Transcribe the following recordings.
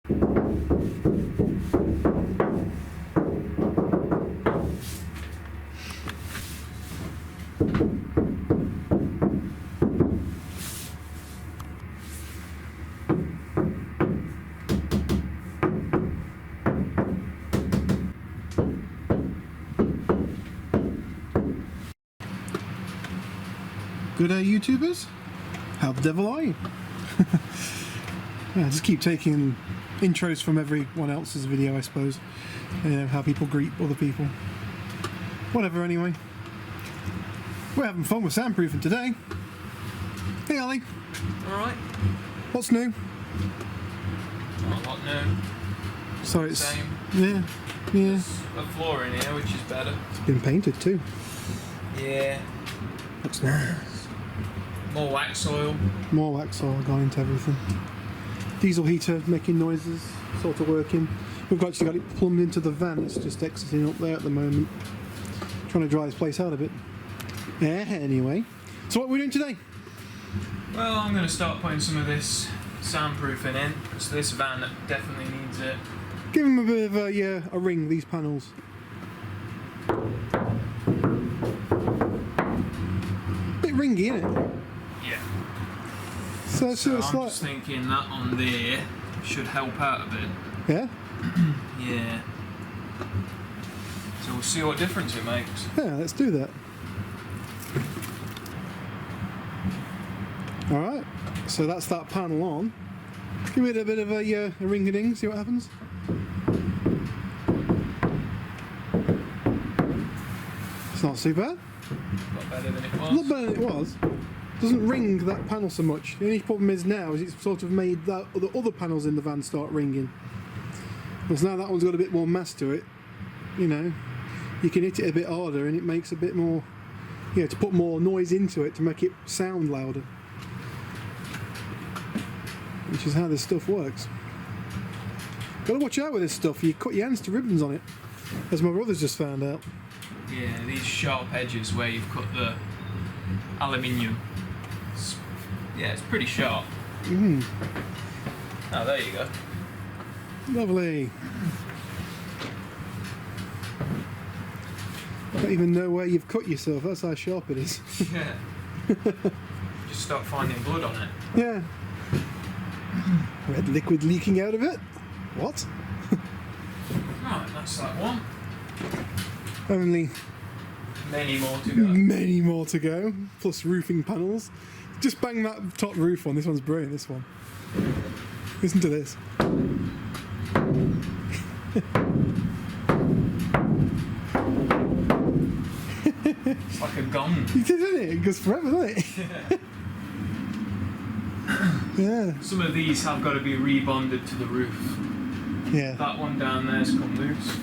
Good day, YouTubers. How the devil are you? Yeah, just keep taking intros from everyone else's video, I suppose. You know, how people greet other people. Whatever, anyway. We're having fun with soundproofing today. Hey, Ali. Alright. What's new? Not a lot new. So it's... Same. Yeah. There's a floor in here, which is better. It's been painted too. Yeah. Looks nice. More wax oil. More wax oil going into everything. Diesel heater making noises, sort of working. We've actually got it plumbed into the van. It's just exiting up there at the moment. Trying to dry this place out a bit. Yeah, anyway. So what are we doing today? Well, I'm going to start putting some of this soundproofing in. So this van definitely needs it. Give them a bit of a ring, these panels. Bit ringy, isn't it? Yeah. So I'm it's like... just thinking that on there should help out a bit. Yeah? Yeah. So we'll see what difference it makes. Yeah, let's do that. Alright, so that's that panel on. Give it a bit of a ring-a-ding, see what happens. It's not too bad. Not better than it was. Not better than it was. Doesn't ring that panel so much. The only problem is now is it's sort of made that the other panels in the van start ringing. Because now that one's got a bit more mass to it, you know, you can hit it a bit harder and it makes a bit more, you know, to put more noise into it to make it sound louder. Which is how this stuff works. Gotta watch out with this stuff, you cut your hands to ribbons on it, as my brother's just found out. Yeah, these sharp edges where you've cut the aluminium. Yeah, it's pretty sharp. Mm. Oh, there you go. Lovely. I don't even know where you've cut yourself, that's how sharp it is. Yeah. Just start finding blood on it. Yeah. Red liquid leaking out of it? What? Right, that's that one. Only many more to go. Many more to go, plus roofing panels. Just bang that top roof on, this one's brilliant, this one. Listen to this. It's like a gong. It is, isn't it? It goes forever, doesn't it? Yeah. Some of these have got to be rebonded to the roof. Yeah. That one down there's come loose.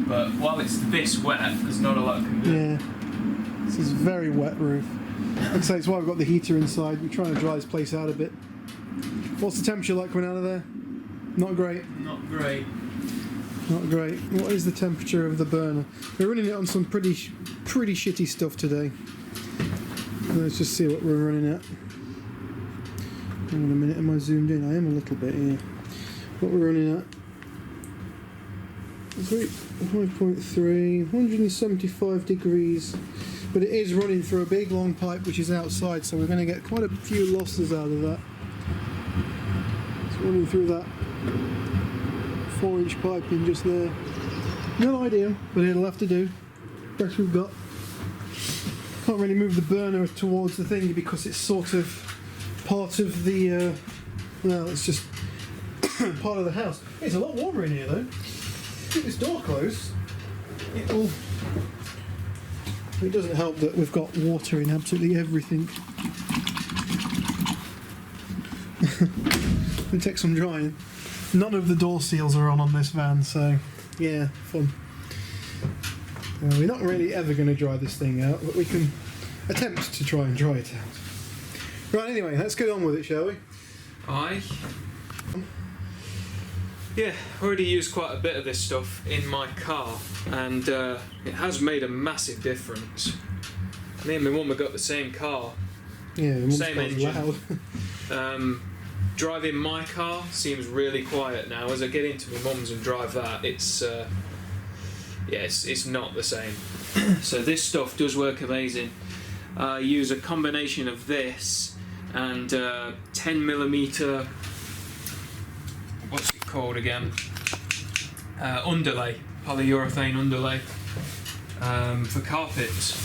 But while it's this wet, there's not a lot I can do. Yeah. This is a very wet roof. Like I say, it's why we've got the heater inside. We're trying to dry this place out a bit. What's the temperature like coming out of there? Not great. Not great. Not great. What is the temperature of the burner? We're running it on some pretty shitty stuff today. Let's just see what we're running at. Hang on a minute, am I zoomed in? I am a little bit here. What we're running at? 5.3, 175 degrees. But it is running through a big long pipe which is outside, so we're going to get quite a few losses out of that. It's running through that 4-inch piping just there. Not ideal, but it'll have to do. Best we've got. Can't really move the burner towards the thingy because it's sort of part of the, well, it's just part of the house. It's a lot warmer in here though. Keep this door closed. It doesn't help that we've got water in absolutely everything. It takes some drying. None of the door seals are on this van, so yeah, fun. We're not really ever going to dry this thing out, but we can attempt to try and dry it out. Right, anyway, let's get on with it, shall we? Aye. Yeah, already used quite a bit of this stuff in my car, and it has made a massive difference. Me and my mum have got the same car, Yeah, same engine. loud. Driving my car seems really quiet now. As I get into my mum's and drive that, it's not the same. So this stuff does work amazing. I use a combination of this and 10mm, what's it called again? Underlay, polyurethane underlay for carpets.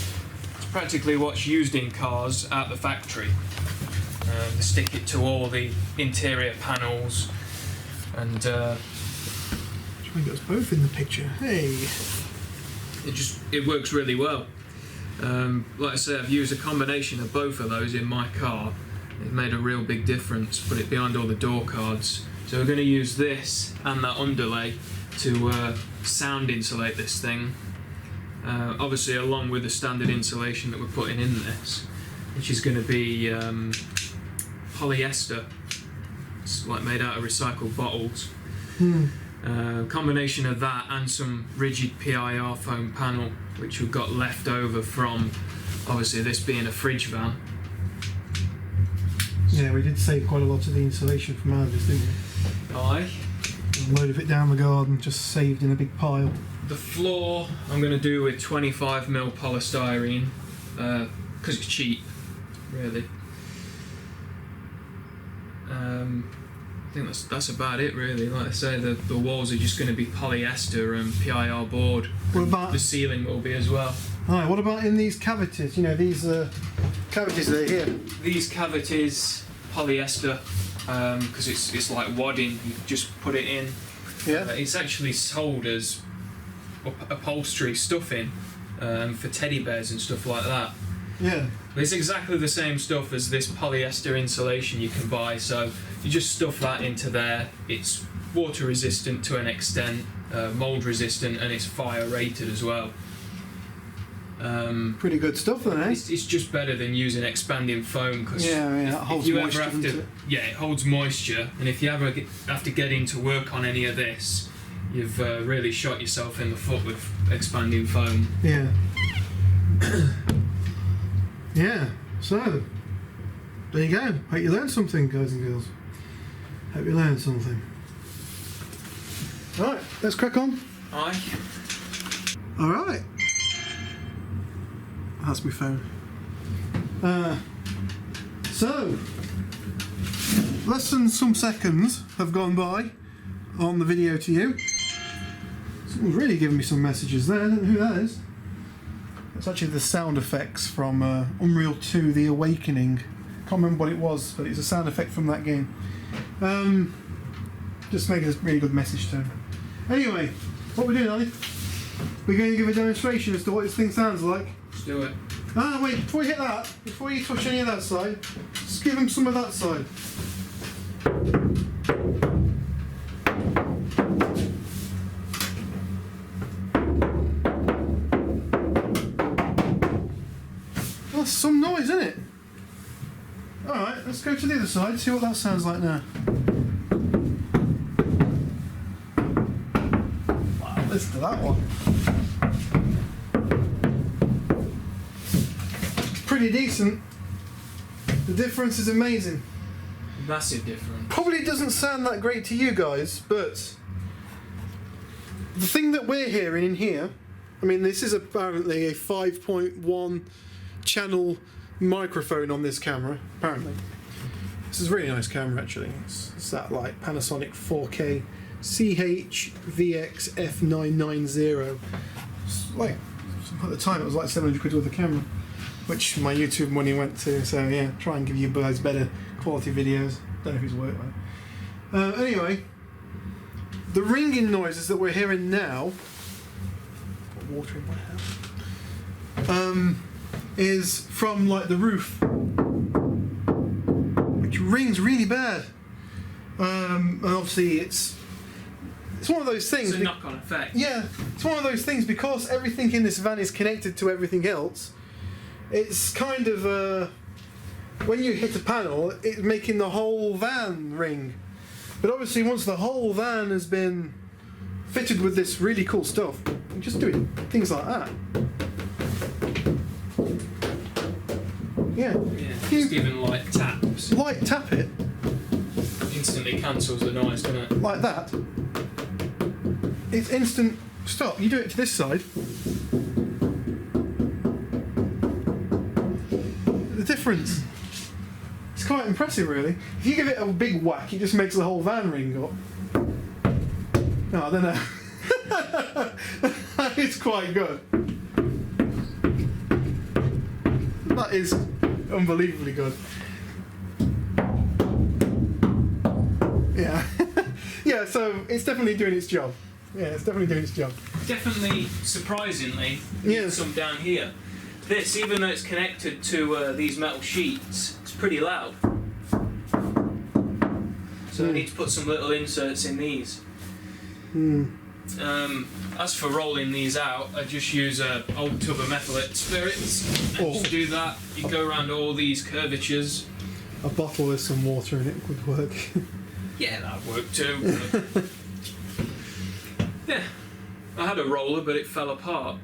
It's practically what's used in cars at the factory. They stick it to all the interior panels, and try and get us both in the picture. Hey, it works really well. Like I say, I've used a combination of both of those in my car. It made a real big difference. Put it behind all the door cards. So we're going to use this and that underlay to sound insulate this thing. Obviously, along with the standard insulation that we're putting in this, which is going to be polyester. It's like made out of recycled bottles. Combination of that and some rigid PIR foam panel, which we've got left over from obviously this being a fridge van. Yeah, we did save quite a lot of the insulation from ours, didn't we? Aye. A load of it down the garden, just saved in a big pile. The floor I'm going to do with 25mm polystyrene because it's cheap, really. I think that's about it, really. Like I say, the walls are just going to be polyester and PIR board. What about the ceiling will be as well? Alright, what about in these cavities? You know, these cavities that are here. These cavities, polyester, because it's like wadding. You just put it in. Yeah. It's actually sold as upholstery stuffing for teddy bears and stuff like that. Yeah. But it's exactly the same stuff as this polyester insulation you can buy, so you just stuff that into there. It's water resistant to an extent, mould resistant, and it's fire rated as well. Pretty good stuff then, eh? It's just better than using expanding foam, because it holds moisture, doesn't it? Yeah, it holds moisture, and if you ever have to get into work on any of this, you've really shot yourself in the foot with expanding foam. Yeah. Yeah, so there you go. Hope you learned something, guys and girls. Hope you learned something. Alright, let's crack on. Aye. Alright. That's my phone. So, less than some seconds have gone by on the video to you. Someone's really giving me some messages there. I don't know who that is. It's actually the sound effects from Unreal 2 The Awakening. Can't remember what it was, but it's a sound effect from that game. Just making a really good message to him. Anyway, what we're doing, Ali? We're going to give a demonstration as to what this thing sounds like. Let's do it. Ah, wait, before you hit that, before you touch any of that side, just give him some of that side. That's some noise, isn't it? Alright, let's go to the other side, see what that sounds like now. Wow, listen to that one. Pretty decent. The difference is amazing. Massive difference. Probably doesn't sound that great to you guys, but the thing that we're hearing in here, I mean, this is apparently a 5.1 channel microphone on this camera, apparently. This is a really nice camera, actually. It's that like Panasonic 4K CH-VX F990. It's like, at the time it was like 700 quid worth of camera, which my YouTube money went to, so yeah, try and give you guys better quality videos. Don't know if it's worked though. Anyway, the ringing noises that we're hearing now, got water in my house, is from like the roof, which rings really bad. And obviously it's one of those things. It's a knock-on effect. Yeah, it's one of those things because everything in this van is connected to everything else. It's kind of when you hit a panel, it's making the whole van ring. But obviously, once the whole van has been fitted with this really cool stuff, you just do it, things like that. Yeah. Yeah. Just even light taps. Light tap it. instantly cancels the noise, doesn't it? like that. It's instant stop. You do it to this side. The difference. It's quite impressive, really. If you give it a big whack, it just makes the whole van ring up. No, I don't know. It's quite good. That is unbelievably good. Yeah. Yeah, so it's definitely doing its job. Yeah, it's definitely doing its job. Definitely, surprisingly, Yeah. some down here. This, even though it's connected to these metal sheets, it's pretty loud. So I need to put some little inserts in these. As for rolling these out, I just use an old tub of methylate spirits. And to do that, you go around all these curvatures. A bottle with some water in it would work. Yeah, that worked too. but- yeah, I had a roller, but it fell apart.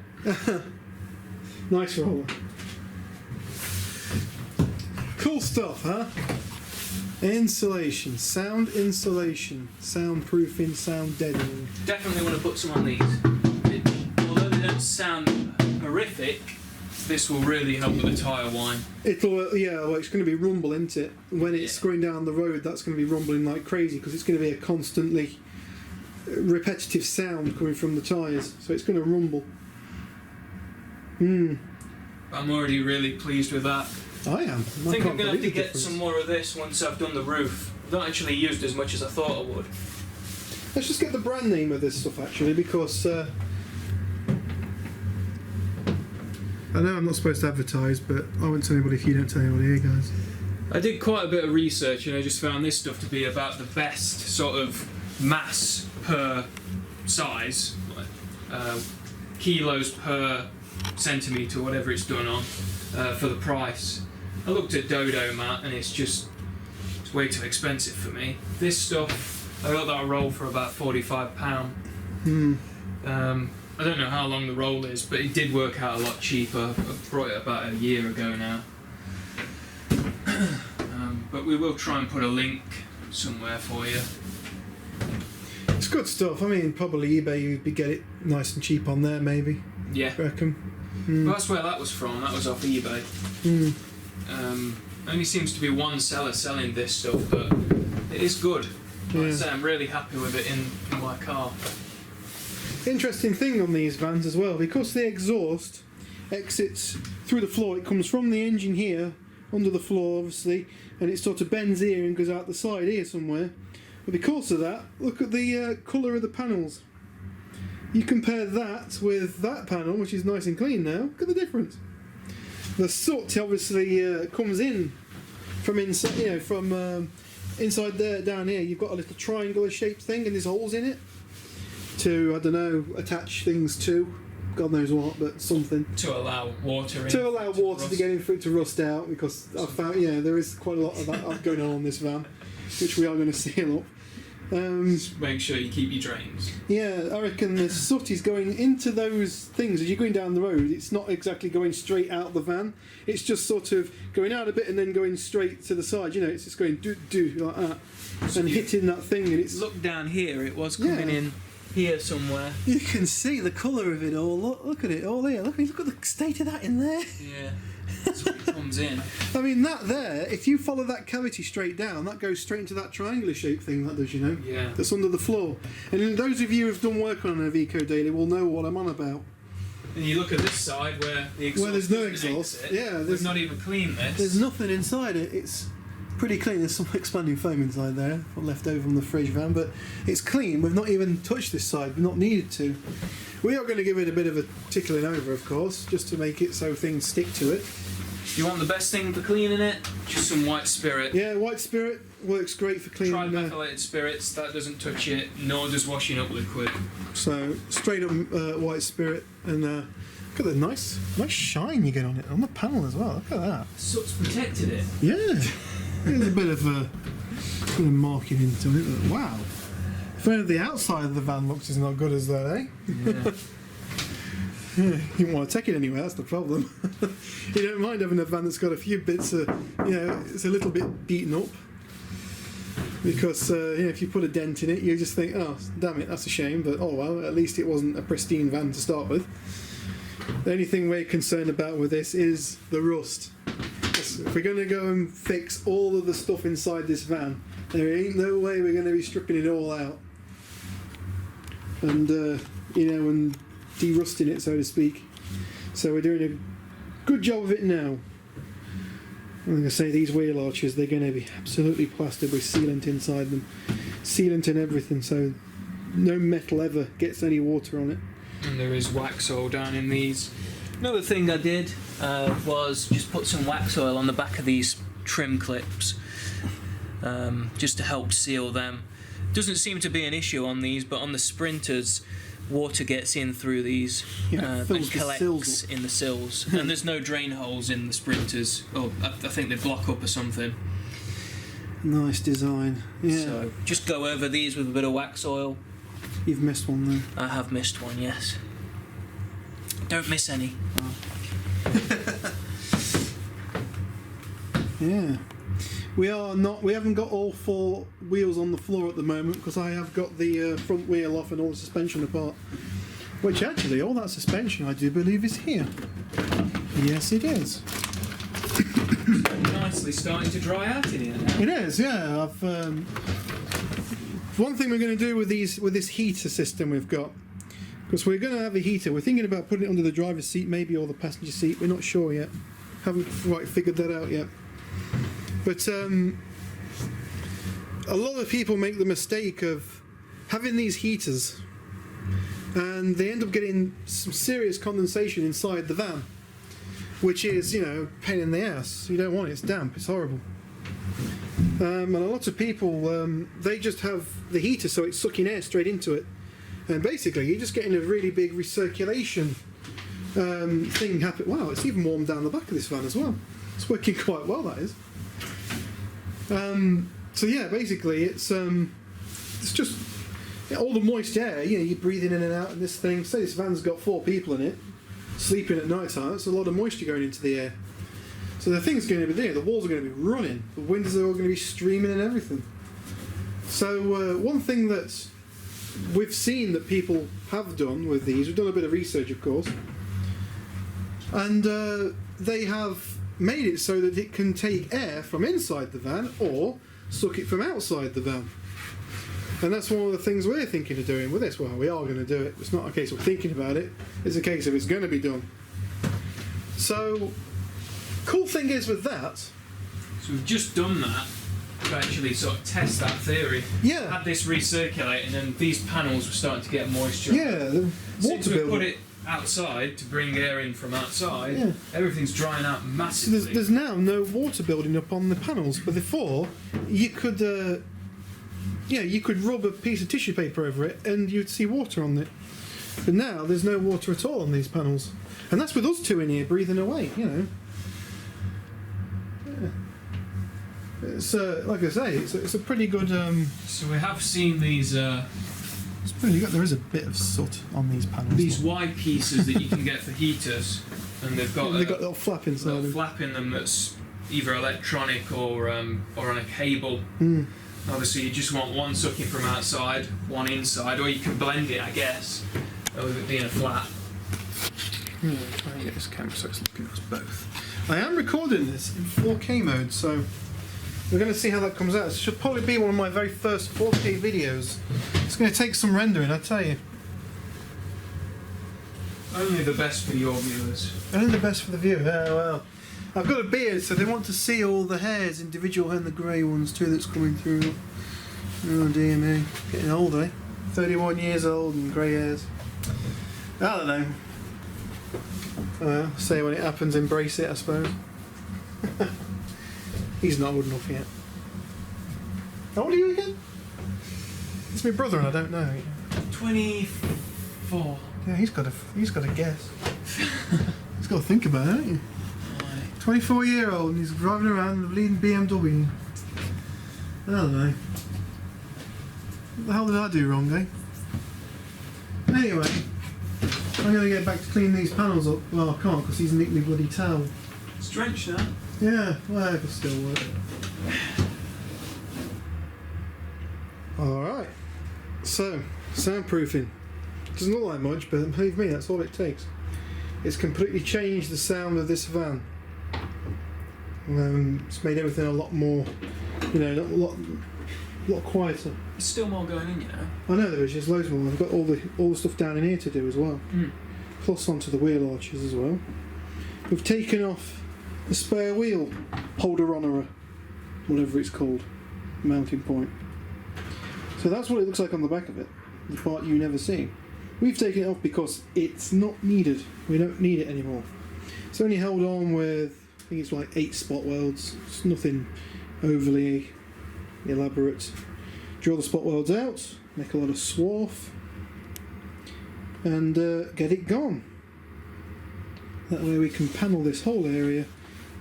Nice roller. Cool stuff, huh? Insulation, sound insulation, soundproofing, sound deadening. Definitely want to put some on these. Although they don't sound horrific, this will really help with the tyre whine. It'll, yeah, well, it's going to be rumble, isn't it? When it's going down the road, that's going to be rumbling like crazy because it's going to be a constantly repetitive sound coming from the tyres, so it's going to rumble. I'm already really pleased with that. I am. I think I'm going to have to get some more of this once I've done the roof. I've not actually used as much as I thought I would. Let's just get the brand name of this stuff actually, because I know I'm not supposed to advertise, but I won't tell anybody if you don't tell anybody, here, guys. I did quite a bit of research and I just found this stuff to be about the best sort of mass per size, like, kilos per centimetre, whatever it's done on, for the price. I looked at Dodo Mat and it's way too expensive for me. This stuff, I got that roll for about £45. I don't know how long the roll is, but it did work out a lot cheaper. I brought it about a year ago now. But we will try and put a link somewhere for you. It's good stuff. I mean, probably eBay, you'd get it nice and cheap on there, maybe. Yeah. I reckon. Well, that's where that was from. That was off eBay. Only seems to be one seller selling this stuff, but it is good. Like I say, I'm really happy with it in my car. Interesting thing on these vans as well, because the exhaust exits through the floor, it comes from the engine here, under the floor obviously, and it sort of bends here and goes out the side here somewhere. But because of that, look at the colour of the panels. You compare that with that panel, which is nice and clean now, look at the difference. The soot obviously comes in from inside, you know, from inside there down here. You've got a little triangular shaped thing and there's holes in it to, I don't know, attach things to, God knows what, but something. To allow water in. To allow water to get in for it to rust out, because I found, yeah, there is quite a lot of that going on this van, which we are going to seal up. Just make sure you keep your drains. Yeah, I reckon the soot is going into those things. As you're going down the road, it's not exactly going straight out the van. It's just sort of going out a bit and then going straight to the side. You know, it's just going do like that, so and hitting that thing. And it's look down here. It was coming in here somewhere. You can see the colour of it all. Look at it all here. Look at the state of that in there. Yeah, that's what it comes in. I mean, that there, if you follow that cavity straight down, that goes straight into that triangular shaped thing, that does, you know? Yeah. That's under the floor. And those of you who've done work on an Iveco Daily will know what I'm on about. And you look at this side where the exhaust there's no doesn't exhaust. exit. Yeah, We've not even cleaned this. There's nothing inside it. It's pretty clean. There's some expanding foam inside there, left over from the fridge van, but it's clean. We've not even touched this side. We've not needed to. We are going to give it a bit of a tickling over, of course, just to make it so things stick to it. You want the best thing for cleaning it? Just some white spirit. Yeah, white spirit works great for cleaning. Trimethylated spirits, that doesn't touch it, nor does washing up liquid. So straight up white spirit, and look at the nice shine you get on it, on the panel as well. Look at that. Soot's protected it. Yeah, there's a bit of marking into it. But wow. If the outside of the van looks as not good as that, eh? Yeah. You don't want to take it anywhere, that's the problem. You don't mind having a van that's got a few bits of, you know, it's a little bit beaten up. Because if you put a dent in it, you just think, oh, damn it, that's a shame. But oh well, at least it wasn't a pristine van to start with. The only thing we're concerned about with this is the rust. If we're going to go and fix all of the stuff inside this van, there ain't no way we're going to be stripping it all out and and de-rusting it, so to speak. So we're doing a good job of it now. I'm going to say these wheel arches, they're going to be absolutely plastered with sealant inside them. Sealant and everything, so no metal ever gets any water on it. And there is wax oil down in these. Another thing I did was just put some wax oil on the back of these trim clips, just to help seal them. Doesn't seem to be an issue on these, but on the Sprinters, water gets in through these and collects in the sills. And there's no drain holes in the Sprinters. Oh, I think they block up or something. Nice design. Yeah. So just go over these with a bit of wax oil. You've missed one there. I have missed one, yes. Don't miss any. Oh. Yeah. We haven't got all 4 wheels on the floor at the moment because I have got the front wheel off and all the suspension apart. Which actually, all that suspension I do believe is here. Yes, it is. Nicely starting to dry out in here now. It is, yeah. One thing we're going to do with this heater system we've got, because we're going to have a heater. We're thinking about putting it under the driver's seat, maybe, or the passenger seat. We're not sure yet. Haven't quite figured that out yet. But a lot of people make the mistake of having these heaters and they end up getting some serious condensation inside the van, which is, pain in the ass. You don't want it, it's damp, it's horrible. And a lot of people, they just have the heater so it's sucking air straight into it. And basically you're just getting a really big recirculation thing happen. Wow, it's even warm down the back of this van as well. It's working quite well, that is. So yeah, basically it's just all the moist air, you're breathing in and out in this thing. Say this van's got 4 people in it, sleeping at night time, it's a lot of moisture going into the air. So the thing's going to be there, the walls are going to be running, the windows are all going to be streaming and everything. So one thing that we've seen that people have done with these, we've done a bit of research of course, and they have made it so that it can take air from inside the van or suck it from outside the van. And that's one of the things we're thinking of doing with this. Well, we are going to do it. It's not a case of thinking about it. It's a case of it's going to be done. So, cool thing is with that... So we've just done that to actually sort of test that theory. Yeah. Had this recirculating and these panels were starting to get moisture. Yeah, the water Since we buildup. put it outside to bring air in from outside, everything's drying out massively. So there's now no water building up on the panels, but before you could rub a piece of tissue paper over it and you'd see water on it. But now there's no water at all on these panels, and that's with us 2 in here breathing away. Yeah. It's like I say, it's a pretty good. So we have seen these. It's pretty good. There is a bit of soot on these panels. These Y pieces that you can get for heaters, and they've got a little flap inside them. Flap in them that's either electronic or on a cable. Obviously, you just want one sucking from outside, one inside, or you can blend it, I guess, with it being a flap. Try and get this camera so it's looking at us both. I am recording this in 4K mode, so we're going to see how that comes out. It should probably be one of my very first 4K videos. It's going to take some rendering, I tell you. Only the best for your viewers. Only the best for the viewer. Oh, well. I've got a beard, so they want to see all the hairs individual and the grey ones too that's coming through. Oh dear me. Getting old, eh? 31 years old and grey hairs. I don't know. Well, say when it happens, embrace it, I suppose. He's not old enough yet. How old are you again? It's my brother and I don't know. 24. Yeah, he's got to guess. He's got to think about it, haven't you? 24-year-old and he's driving around in the bleeding BMW. I don't know. What the hell did I do wrong, eh? Anyway, I'm going to get back to clean these panels up. Well, I can't because he's nicked me bloody towel. It's drenched now. Yeah, well, it'll still work. Alright, so soundproofing. Doesn't look like much, but believe me, that's all it takes. It's completely changed the sound of this van. It's made everything a lot more, you know, a lot quieter. There's still more going in, you know. I know there is, there's loads more. I've got all the stuff down in here to do as well. Plus onto the wheel arches as well. We've taken off the spare wheel holder honorer, whatever it's called, mounting point. So that's what it looks like on the back of it, the part you never see. We've taken it off because it's not needed. We don't need it anymore. It's only held on with, I think it's like 8 spot welds. It's nothing overly elaborate. Draw the spot welds out, make a lot of swarf, and get it gone. That way we can panel this whole area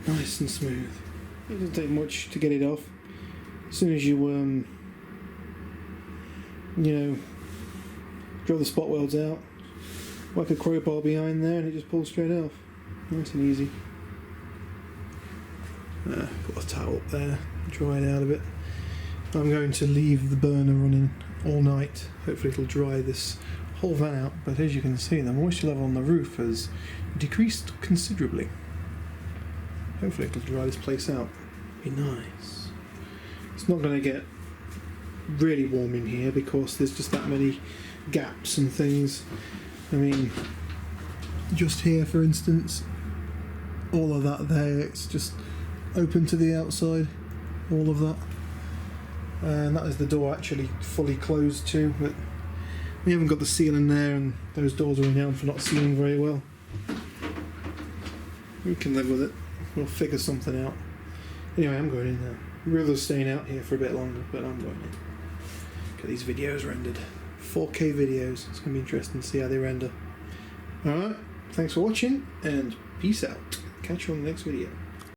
nice and smooth. It doesn't take much to get it off. As soon as you draw the spot welds out, whack a crowbar behind there and it just pulls straight off. Nice and easy. Put a towel up there, dry it out a bit. I'm going to leave the burner running all night. Hopefully it'll dry this whole van out, but as you can see the moisture level on the roof has decreased considerably. Hopefully it'll dry this place out. Be nice. It's not going to get really warm in here because there's just that many gaps and things. I mean, just here for instance, all of that there, it's just open to the outside, all of that. And that is the door actually fully closed too, but we haven't got the ceiling there and those doors are renowned for not sealing very well. We can live with it. We'll figure something out. Anyway, I'm going in there. Rather staying out here for a bit longer, but I'm going in. Get these videos rendered. 4K videos. It's going to be interesting to see how they render. Alright, thanks for watching and peace out. Catch you on the next video.